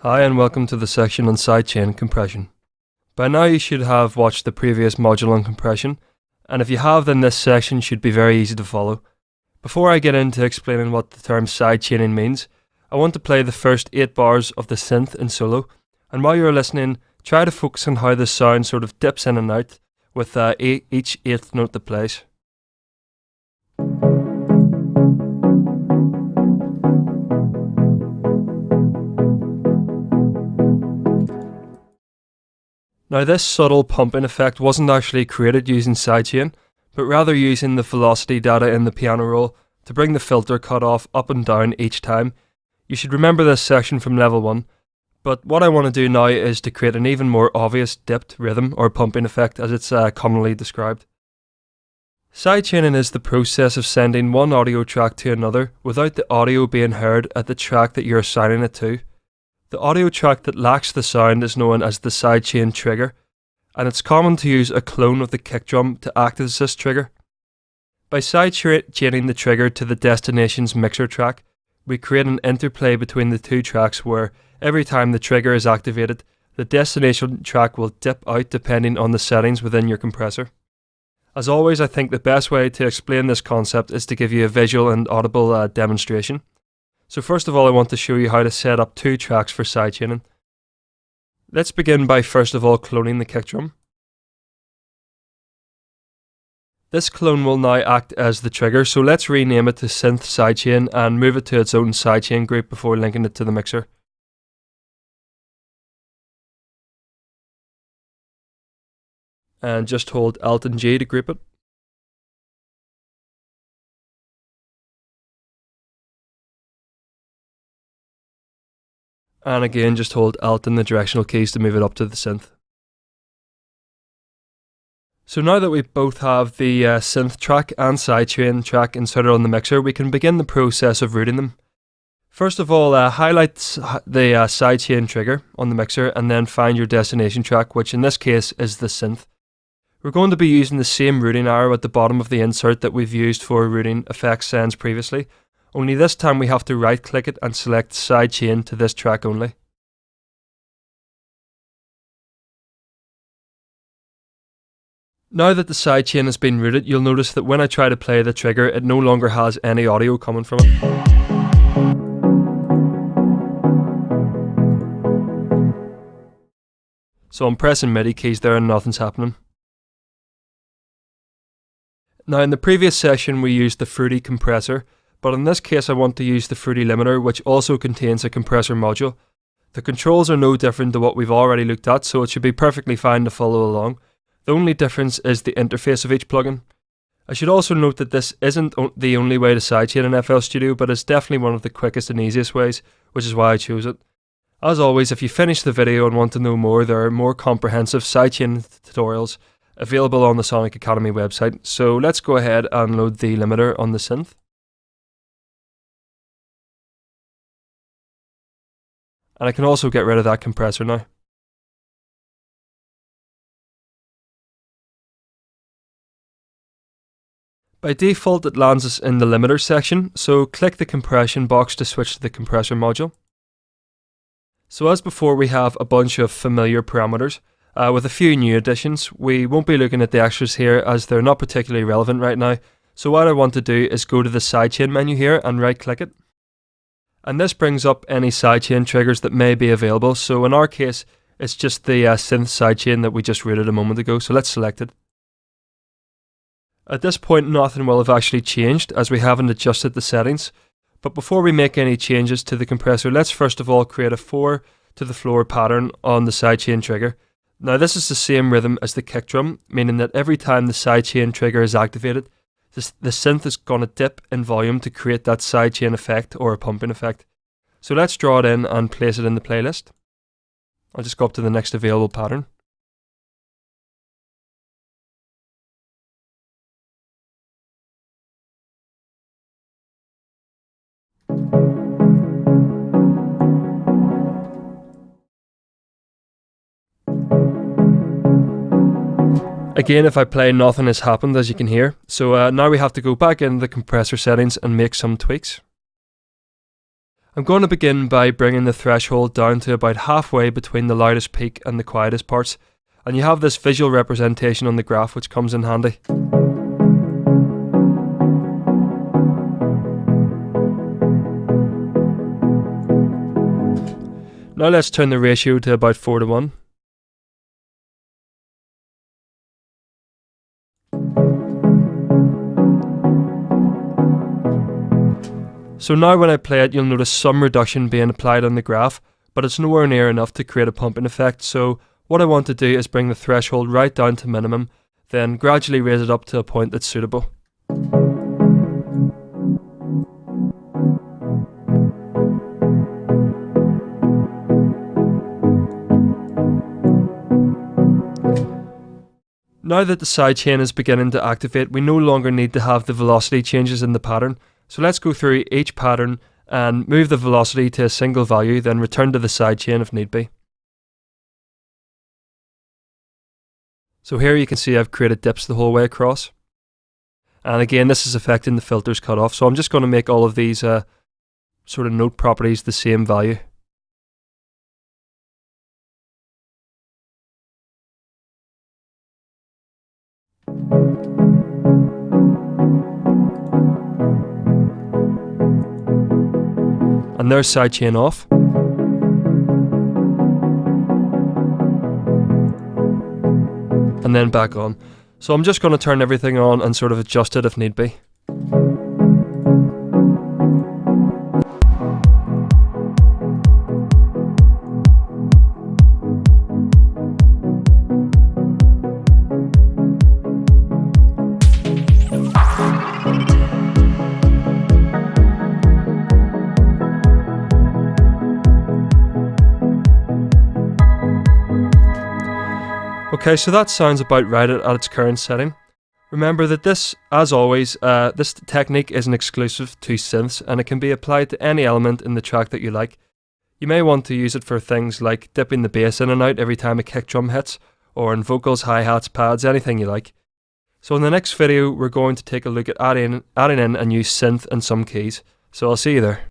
Hi and welcome to the section on sidechain compression. By now you should have watched the previous module on compression, and if you have then this section should be very easy to follow. Before I get into explaining what the term sidechaining means, I want to play the first 8 bars of the synth in solo, and while you're listening, try to focus on how the sound sort of dips in and out with each 8th note that plays. Now this subtle pumping effect wasn't actually created using sidechain, but rather using the velocity data in the piano roll to bring the filter cutoff up and down each time. You should remember this section from level 1, but what I want to do now is to create an even more obvious dipped rhythm or pumping effect as it's commonly described. Sidechaining is the process of sending one audio track to another without the audio being heard at the track that you're assigning it to. The audio track that lacks the sound is known as the sidechain trigger, and it's common to use a clone of the kick drum to act as this trigger. By sidechaining the trigger to the destination's mixer track, we create an interplay between the two tracks where, every time the trigger is activated, the destination track will dip out depending on the settings within your compressor. As always, I think the best way to explain this concept is to give you a visual and audible demonstration. So first of all, I want to show you how to set up 2 tracks for sidechaining. Let's begin by first of all cloning the kick drum. This clone will now act as the trigger, so let's rename it to synth sidechain and move it to its own sidechain group before linking it to the mixer. And just hold Alt and G to group it. And again, just hold Alt and the directional keys to move it up to the synth. So now that we both have the synth track and sidechain track inserted on the mixer, we can begin the process of routing them. First of all, highlight the sidechain trigger on the mixer and then find your destination track, which in this case is the synth. We're going to be using the same routing arrow at the bottom of the insert that we've used for routing effects sends previously. Only this time we have to right click it and select sidechain to this track only. Now that the sidechain has been routed, you'll notice that when I try to play the trigger, it no longer has any audio coming from it. So I'm pressing MIDI keys there and nothing's happening. Now in the previous session we used the Fruity compressor, but in this case I want to use the Fruity limiter, which also contains a compressor module. The controls are no different to what we've already looked at, so it should be perfectly fine to follow along. The only difference is the interface of each plugin. I should also note that this isn't the only way to sidechain in FL Studio, but it's definitely one of the quickest and easiest ways, which is why I chose it. As always, if you finish the video and want to know more, there are more comprehensive sidechain tutorials available on the Sonic Academy website, so let's go ahead and load the limiter on the synth. And I can also get rid of that compressor now. By default it lands us in the limiter section, so click the compression box to switch to the compressor module. So as before, we have a bunch of familiar parameters with a few new additions. We won't be looking at the extras here as they're not particularly relevant right now, so what I want to do is go to the sidechain menu here and right click it. And this brings up any sidechain triggers that may be available, so in our case it's just the synth sidechain that we just routed a moment ago, so let's select it. At this point nothing will have actually changed as we haven't adjusted the settings, but before we make any changes to the compressor, let's first of all create a 4 to the floor pattern on the sidechain trigger. Now this is the same rhythm as the kick drum, meaning that every time the sidechain trigger is activated, the synth is going to dip in volume to create that sidechain effect or a pumping effect. So let's draw it in and place it in the playlist. I'll just go up to the next available pattern. Again, if I play, nothing has happened, as you can hear. So now we have to go back into the compressor settings and make some tweaks. I'm going to begin by bringing the threshold down to about halfway between the loudest peak and the quietest parts, and you have this visual representation on the graph which comes in handy. Now let's turn the ratio to about 4:1. So now when I play it, you'll notice some reduction being applied on the graph, but it's nowhere near enough to create a pumping effect. So what I want to do is bring the threshold right down to minimum, then gradually raise it up to a point that's suitable. Now that the sidechain is beginning to activate, we no longer need to have the velocity changes in the pattern. So let's go through each pattern and move the velocity to a single value, then return to the sidechain if need be. So here you can see I've created dips the whole way across. And again, this is affecting the filters cutoff. So I'm just going to make all of these sort of note properties the same value. And there's sidechain off. And then back on. So I'm just going to turn everything on and sort of adjust it if need be. Okay, so that sounds about right at its current setting. Remember that this, as always, this technique isn't exclusive to synths, and it can be applied to any element in the track that you like. You may want to use it for things like dipping the bass in and out every time a kick drum hits, or in vocals, hi-hats, pads, anything you like. So in the next video, we're going to take a look at adding in a new synth and some keys. So I'll see you there.